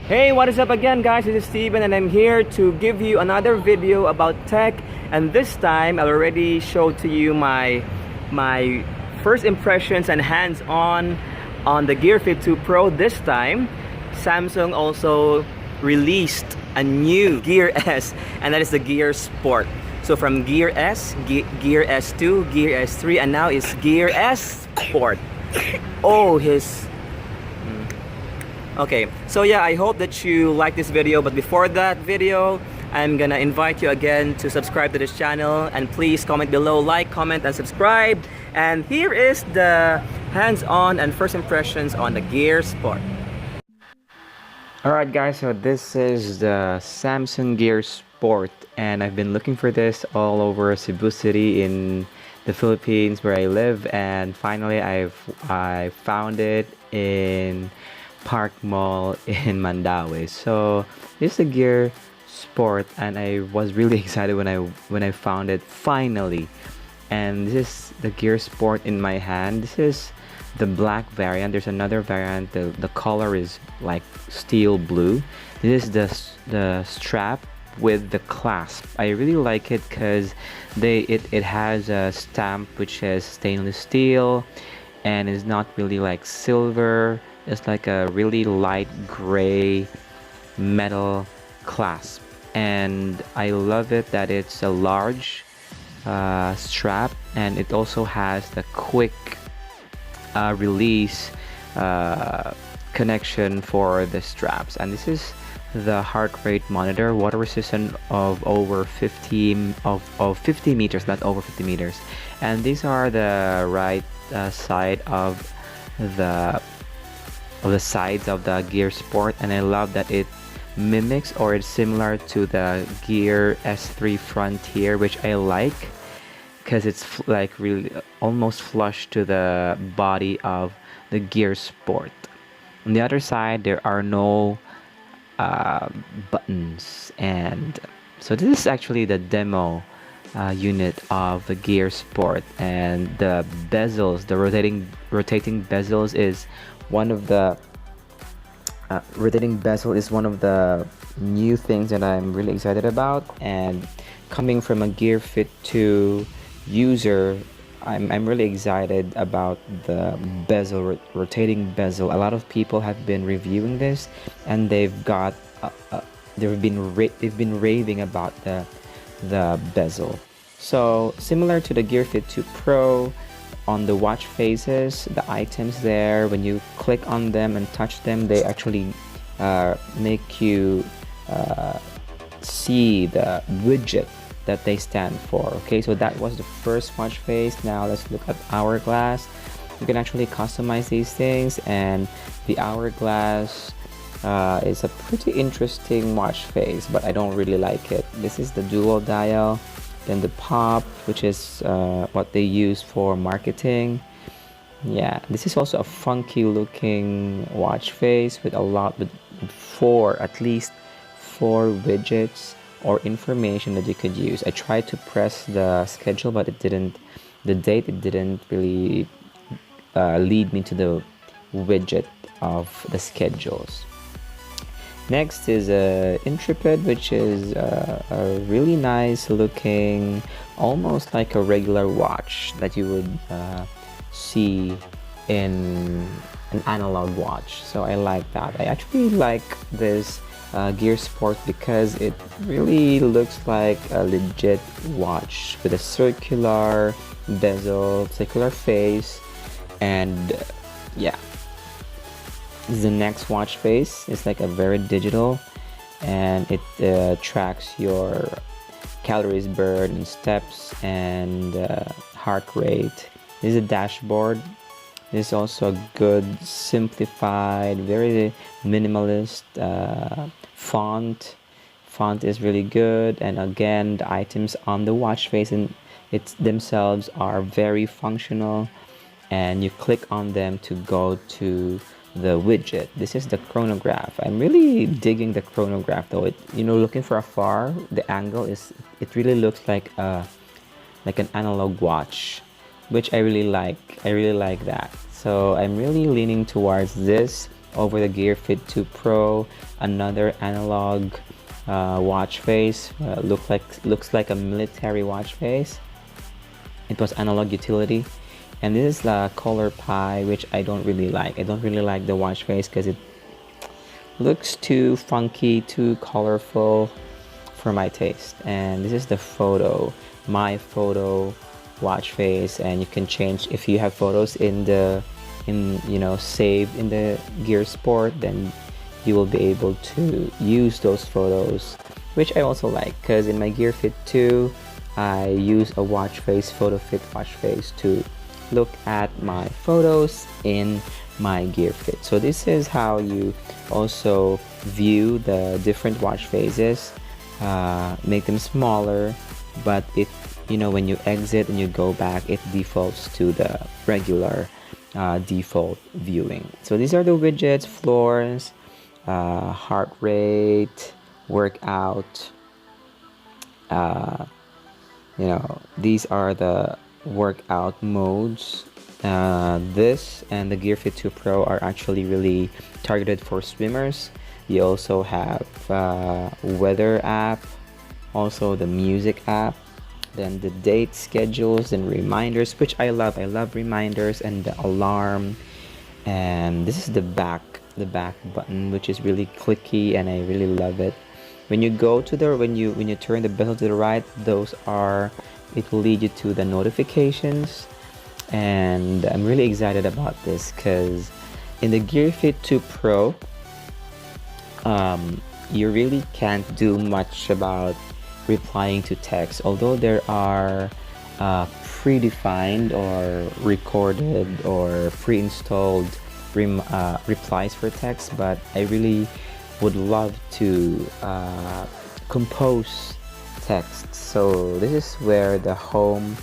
Hey, what is up again, guys? This is Steven and I'm here to give you another video about tech, and this time I already showed to you my first impressions and hands-on on the Gear Fit 2 Pro. This time Samsung also released a new Gear S, and that is the Gear Sport. So from Gear S, Gear S2, Gear S3, and now it's Gear S Sport. Oh, Okay, so yeah, I hope that you like this video, but before that video, I'm gonna invite you again to subscribe to this channel, and please comment below, like, comment, and subscribe. And here is the hands-on and first impressions on the Gear Sport. Alright guys, so this is the Samsung Gear Sport, and I've been looking for this all over Cebu City in the Philippines where I live, and finally I found it in Park Mall in Mandaue. So this is the Gear Sport, and I was really excited when I found it finally. And this is the Gear Sport in my hand. This is the black variant. There's another variant. The color is like steel blue. This is the strap with the clasp. I really like it because it has a stamp which is stainless steel, and is not really like silver. It's like a really light gray metal clasp, and I love it that it's a large strap, and it also has the quick release connection for the straps. And this is the heart rate monitor, water resistant of over 50 meters, not over 50 meters. And these are the right side of the sides of the Gear Sport, and I love that it mimics or it's similar to the Gear S3 Frontier, which I like because it's like really almost flush to the body of the Gear Sport. On the other side, there are no buttons, and so this is actually the demo unit of the Gear Sport. And the bezels, the rotating bezels is one of the rotating bezel is one of the new things that I'm really excited about. And coming from a Gear Fit 2 user, I'm really excited about the bezel, rotating bezel. A lot of people have been reviewing this, and they've been raving about the bezel. So similar to the Gear Fit 2 Pro, on the watch faces, the items there, when you click on them and touch them, they actually make you see the widget that they stand for. Okay, so that was the first watch face. Now let's look at hourglass. You can actually customize these things, and the hourglass is a pretty interesting watch face, but I don't really like it. This is the dual dial. Then the pop, which is what they use for marketing. Yeah, this is also a funky looking watch face with at least four widgets or information that you could use. I tried to press the schedule, but it didn't really lead me to the widget of the schedules. Next is Intrepid, which is a really nice looking, almost like a regular watch that you would see in an analog watch. So I like that. I actually like this Gear Sport because it really looks like a legit watch with a circular bezel, circular face, and yeah. This is the next watch face. It's like a very digital, and it tracks your calories burned and steps and heart rate. This is a dashboard. This is also a good, simplified, very minimalist font. Font is really good, and again, the items on the watch face and themselves are very functional, and you click on them to go to the widget. This is the chronograph. I'm really digging the chronograph though. Looking from afar, the angle it really looks like an analog watch, which I really like. I really like that. So I'm really leaning towards this over the Gear Fit 2 Pro. Another analog watch face, looks like a military watch face. It was analog utility. And this is the color pie, which I don't really like. I don't really like the watch face because it looks too funky, too colorful for my taste. And this is the photo, my photo watch face, and you can change if you have photos saved in the Gear Sport, then you will be able to use those photos, which I also like, because in my Gear Fit 2 I use a watch face, photo fit watch face, to look at my photos in my Gear Fit. So this is how you also view the different watch faces. Make them smaller, but when you exit and you go back, it defaults to the regular default viewing. So these are the widgets: floors, heart rate, workout. These are the workout modes. This and the Gear Fit 2 Pro are actually really targeted for swimmers. You also have weather app, also the music app, then the date, schedules, and reminders, which I love. I love reminders and the alarm. And this is the back button, which is really clicky, and I really love it. When you go to when you turn the bezel to the right, it will lead you to the notifications. And I'm really excited about this because in the Gear Fit 2 Pro, you really can't do much about replying to text, although there are predefined or recorded or pre-installed replies for text, but I really would love to compose text. So this is where the home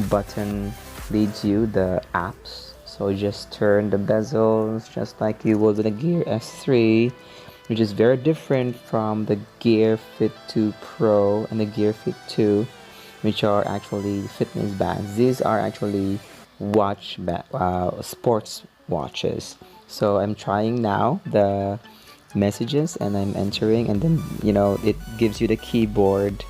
button leads you, the apps. So just turn the bezels just like you would with a Gear S3, which is very different from the Gear Fit 2 Pro and the Gear Fit 2, which are actually fitness bands. These are actually sports watches. So I'm trying now the messages, and I'm entering, and then it gives you the keyboard,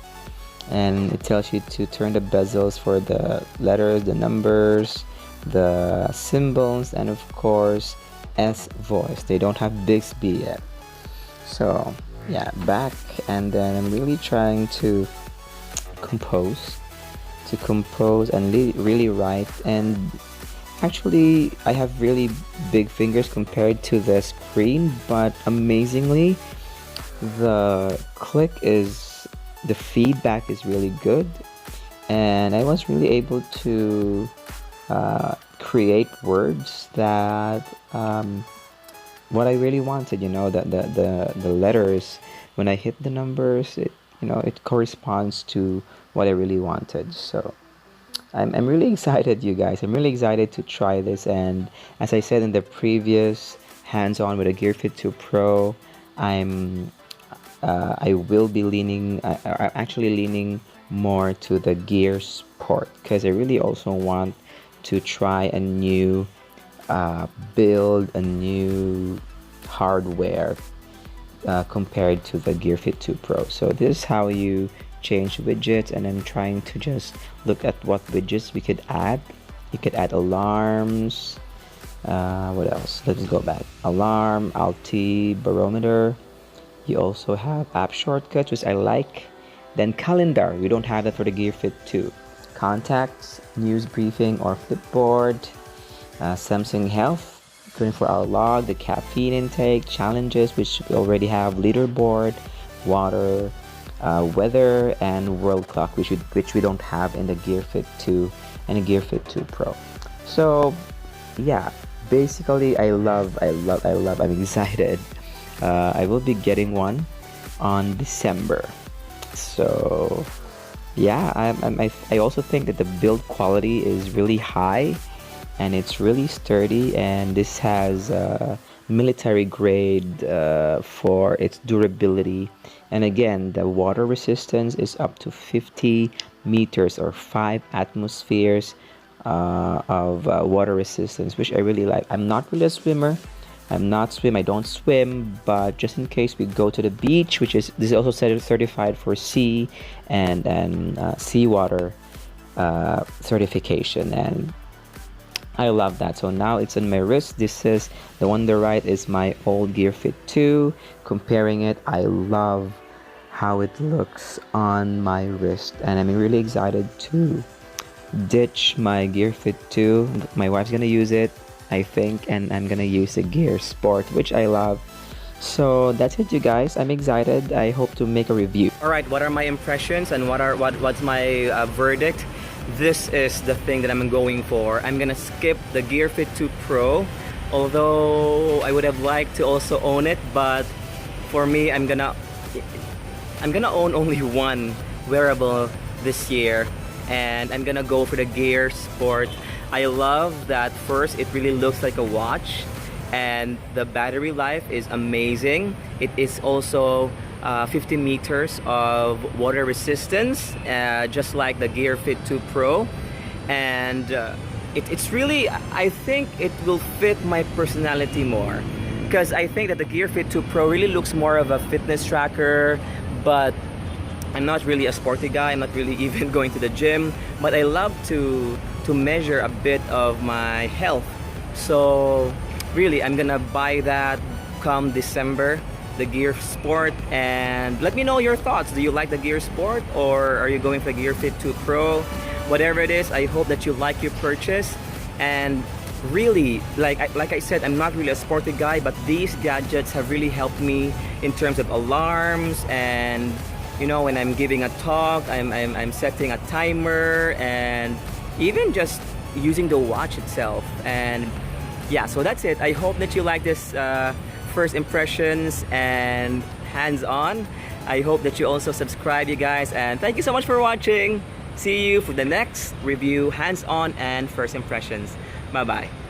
and it tells you to turn the bezels for the letters, the numbers, the symbols, and of course S voice. They don't have Bixby yet. So yeah, back, and then I'm really trying to compose and really write. And actually I have really big fingers compared to the screen, but amazingly the feedback is really good, and I was really able to create words that what I really wanted. The letters, when I hit the numbers, it corresponds to what I really wanted. So I'm really excited, you guys. I'm really excited to try this. And as I said in the previous hands-on with the Gear Fit 2 Pro, I will be leaning more to the Gear Sport, because I really also want to try a new build, a new hardware compared to the Gear Fit 2 Pro. So this is how you change widgets, and I'm trying to just look at what widgets we could add. You could add alarms. What else? Let's go back. Alarm, Alti, barometer. You also have app shortcuts, which I like. Then calendar. We don't have that for the Gear Fit 2. Contacts, news briefing or Flipboard. Samsung Health, 24-hour log, the caffeine intake, challenges, which we already have, leaderboard, water, weather, and world clock, which we don't have in the Gear Fit 2 and the Gear Fit 2 Pro. So yeah, basically I'm excited. I will be getting one on December. So yeah, I also think that the build quality is really high, and it's really sturdy, and this has military grade for its durability. And again, the water resistance is up to 50 meters or 5 atmospheres of water resistance, which I really like. I'm not really a swimmer. I don't swim, but just in case we go to the beach, which is this is also certified for sea and seawater certification, and I love that. So now it's on my wrist. This is the one on the right is my old Gear Fit 2. Comparing it, I love how it looks on my wrist, and I'm really excited to ditch my Gear Fit 2. My wife's gonna use it, I think, and I'm gonna use the Gear Sport, which I love. So that's it, you guys. I'm excited. I hope to make a review. All right, what are my impressions and what's my verdict? This is the thing that I'm going for. I'm gonna skip the Gear Fit 2 Pro, although I would have liked to also own it, but for me, I'm gonna own only one wearable this year, and I'm gonna go for the Gear Sport. I love that first, it really looks like a watch, and the battery life is amazing. It is also 50 meters of water resistance, just like the Gear Fit 2 Pro, and it's really, I think it will fit my personality more, because I think that the Gear Fit 2 Pro really looks more of a fitness tracker, but I'm not really a sporty guy. I'm not really even going to the gym, but I love to measure a bit of my health. So really, I'm gonna buy that come December, the Gear Sport, and let me know your thoughts. Do you like the Gear Sport, or are you going for the Gear Fit 2 Pro? Whatever it is, I hope that you like your purchase. And really, like I said, I'm not really a sporty guy, but these gadgets have really helped me in terms of alarms, and you know, when I'm giving a talk, I'm setting a timer, and even just using the watch itself. And yeah, so that's it. I hope that you like this first impressions and hands-on. I hope that you also subscribe, you guys, and thank you so much for watching. See you for the next review, hands-on and first impressions. Bye bye.